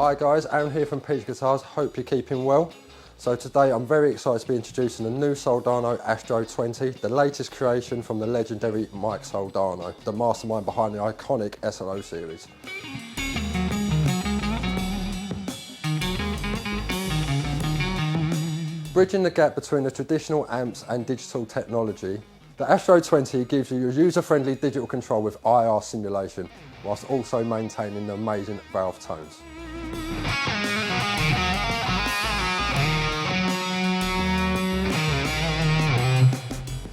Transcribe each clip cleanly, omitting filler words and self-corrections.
Hi guys, Aaron here from Peach Guitars, hope you're keeping well. So today I'm very excited to be introducing the new Soldano Astro-20, the latest creation from the legendary Mike Soldano, the mastermind behind the iconic SLO series. Bridging the gap between the traditional amps and digital technology, the Astro-20 gives you a user-friendly digital control with IR simulation, whilst also maintaining the amazing valve tones.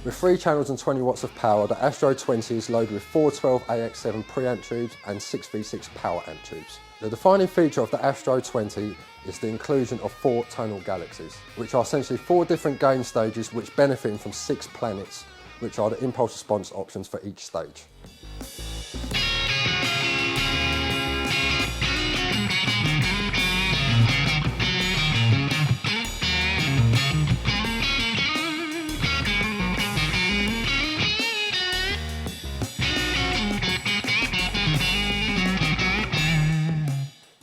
With 3 channels and 20 watts of power, the Astro-20 is loaded with 4 12AX7 preamp tubes and 6V6 power amp tubes. The defining feature of the Astro-20 is the inclusion of 4 tonal galaxies, which are essentially 4 different gain stages which benefit from 6 planets, which are the impulse response options for each stage.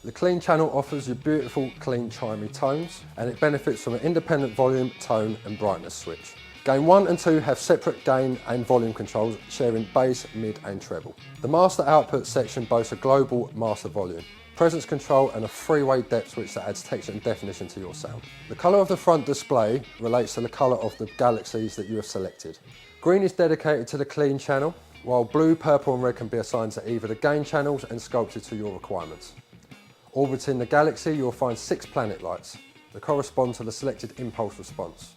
The clean channel offers you beautiful, clean, chimey tones, and it benefits from an independent volume, tone and brightness switch. Gain 1 and 2 have separate gain and volume controls, sharing bass, mid and treble. The master output section boasts a global master volume, presence control and a 3-way depth switch that adds texture and definition to your sound. The colour of the front display relates to the colour of the galaxies that you have selected. Green is dedicated to the clean channel, while blue, purple and red can be assigned to either the gain channels and sculpted to your requirements. Orbiting the galaxy, you'll find 6 planet lights that correspond to the selected impulse response.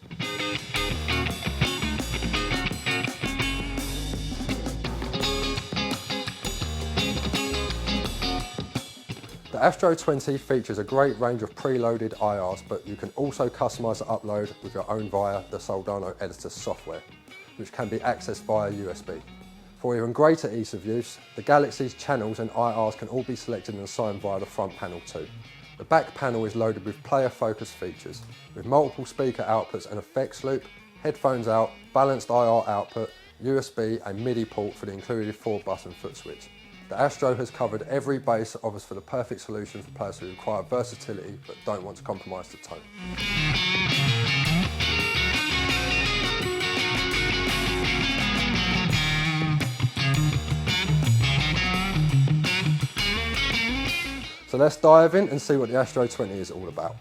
The Astro-20 features a great range of preloaded IRs, but you can also customise the upload with your own via the Soldano Editor software, which can be accessed via USB. For even greater ease of use, the Galaxy's channels and IRs can all be selected and assigned via the front panel too. The back panel is loaded with player focus features, with multiple speaker outputs and effects loop, headphones out, balanced IR output, USB and MIDI port for the included 4-button foot switch. The Astro has covered every base that offers for the perfect solution for players who require versatility but don't want to compromise the tone. So let's dive in and see what the Astro-20 is all about.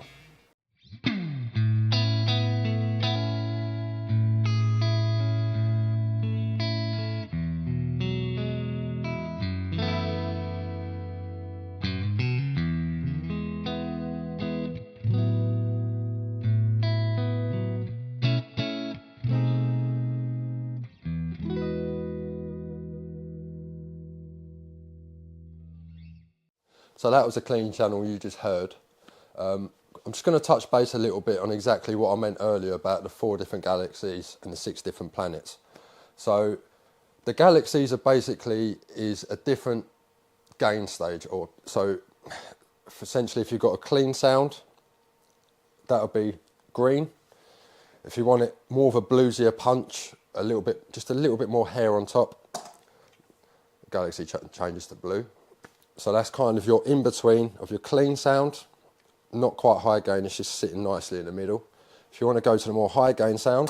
So that was a clean channel you just heard. I'm just going to touch base a little bit on exactly what I meant earlier about the 4 different galaxies and the 6 different planets. So the galaxies are basically is a different gain stage, or so essentially if you've got a clean sound, that'll be green. If you want it more of a bluesier punch, just a little bit more hair on top, the galaxy changes to blue. So that's kind of your in-between of your clean sound, not quite high gain, it's just sitting nicely in the middle. If you want to go to the more high gain sound,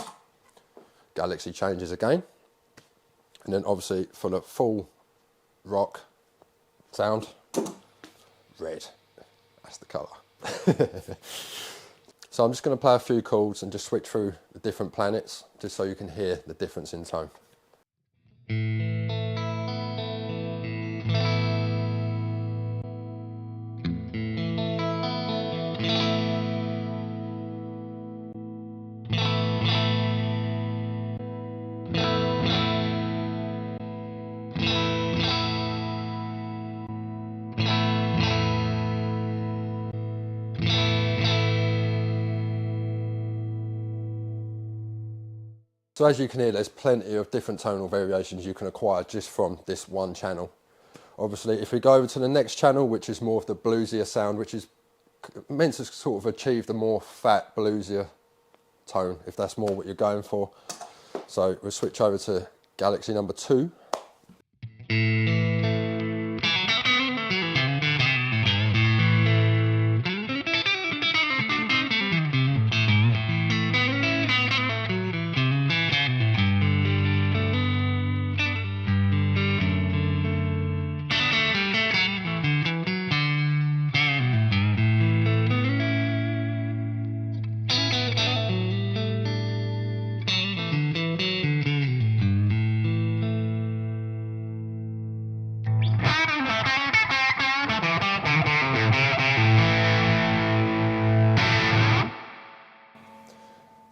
Galaxy changes again. And then obviously for the full rock sound, red, that's the colour. So I'm just going to play a few chords and just switch through the different planets, just so you can hear the difference in tone. So as you can hear, there's plenty of different tonal variations you can acquire just from this one channel. Obviously, if we go over to the next channel, which is more of the bluesier sound, which is meant to sort of achieve the more fat, bluesier tone, if that's more what you're going for. So we'll switch over to Galaxy number 2.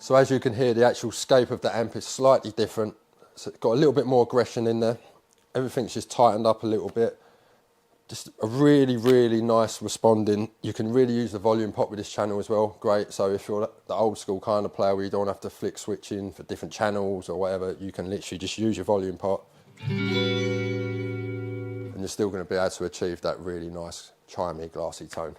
So as you can hear, the actual scape of the amp is slightly different. So it's got a little bit more aggression in there. Everything's just tightened up a little bit. Just a really, really nice responding. You can really use the volume pot with this channel as well. Great. So if you're the old school kind of player where you don't have to flick switch in for different channels or whatever, you can literally just use your volume pot. And you're still going to be able to achieve that really nice, chimey, glassy tone.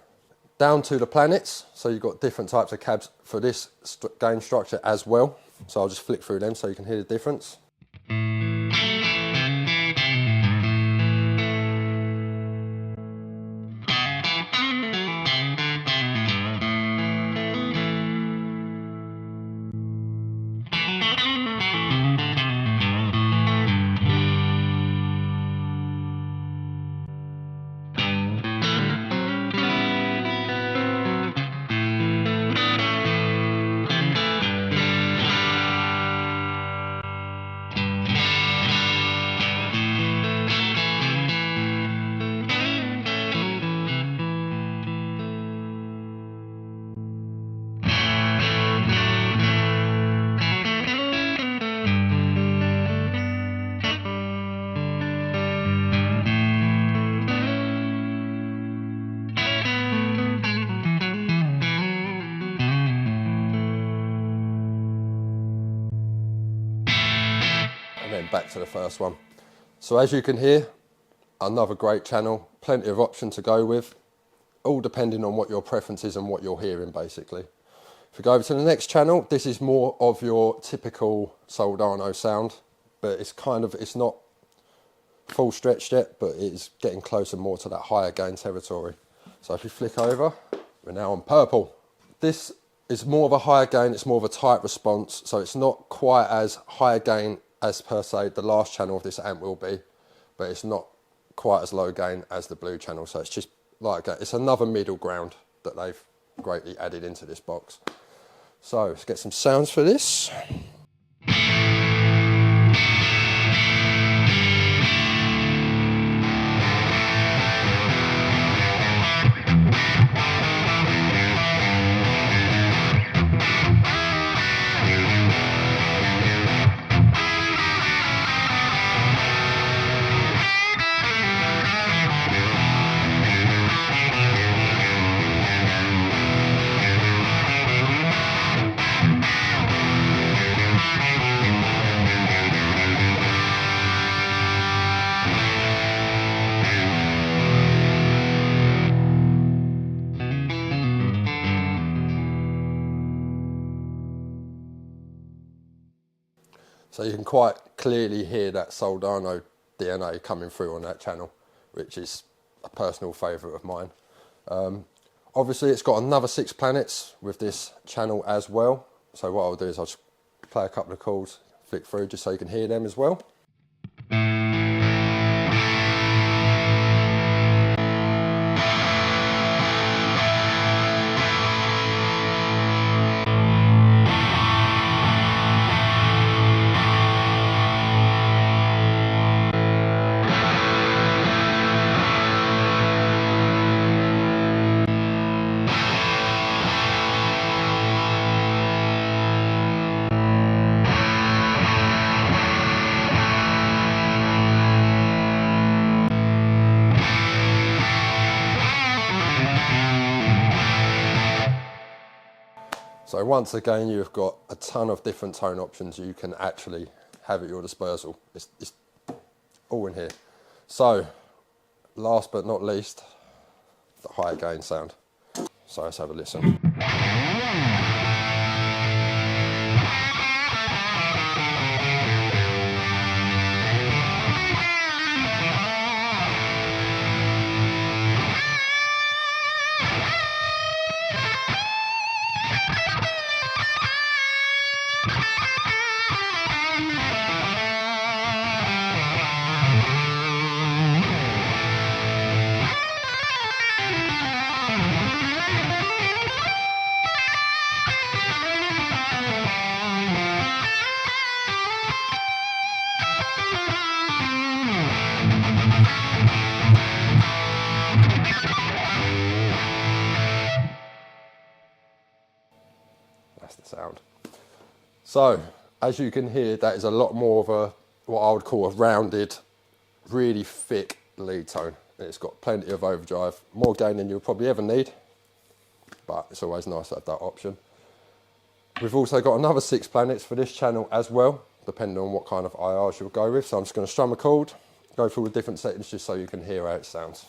Down to the planets. So you've got different types of cabs for this gain structure as well. So I'll just flick through them so you can hear the difference. And then back to the first one. So as you can hear, another great channel, plenty of option to go with, all depending on what your preference is and what you're hearing basically. If we go over to the next channel, this is more of your typical Soldano sound, but it's not full stretched yet, but it's getting closer more to that higher gain territory. So if you flick over, we're now on purple. This is more of a higher gain, it's more of a tight response, so it's not quite as high gain as per se the last channel of this amp will be, but it's not quite as low gain as the blue channel. So it's just like that. It's another middle ground that they've greatly added into this box. So let's get some sounds for this. So you can quite clearly hear that Soldano DNA coming through on that channel, which is a personal favourite of mine. Obviously it's got another 6 planets with this channel as well. So what I'll do is I'll just play a couple of chords, flick through just so you can hear them as well. So once again, you've got a ton of different tone options you can actually have at your disposal. It's all in here. So last but not least, the higher gain sound. So let's have a listen. That's the sound. So, as you can hear, that is a lot more of a, what I would call a rounded, really thick lead tone. It's got plenty of overdrive, more gain than you'll probably ever need, but it's always nice to have that option. We've also got another 6 planets for this channel as well, depending on what kind of IRs you'll go with. So I'm just going to strum a chord, go through the different settings just so you can hear how it sounds.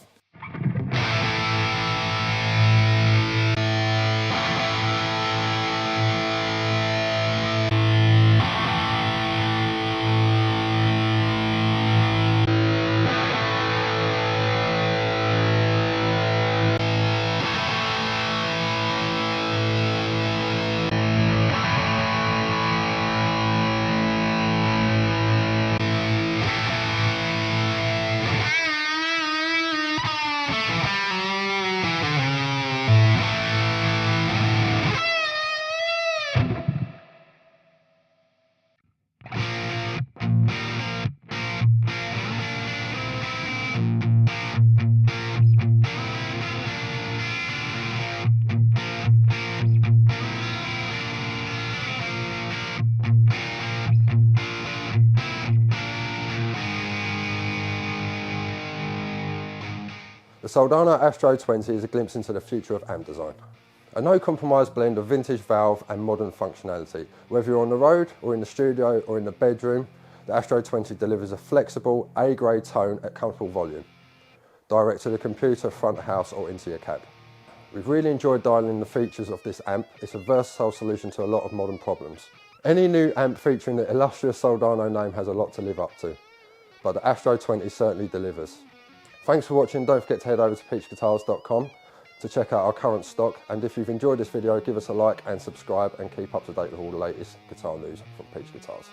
The Soldano Astro-20 is a glimpse into the future of amp design. A no-compromise blend of vintage valve and modern functionality. Whether you're on the road or in the studio or in the bedroom, the Astro-20 delivers a flexible A-grade tone at comfortable volume, direct to the computer, front of house or into your cab. We've really enjoyed dialing in the features of this amp. It's a versatile solution to a lot of modern problems. Any new amp featuring the illustrious Soldano name has a lot to live up to, but the Astro-20 certainly delivers. Thanks for watching. Don't forget to head over to peachguitars.com to check out our current stock, and if you've enjoyed this video, give us a like and subscribe and keep up to date with all the latest guitar news from Peach Guitars.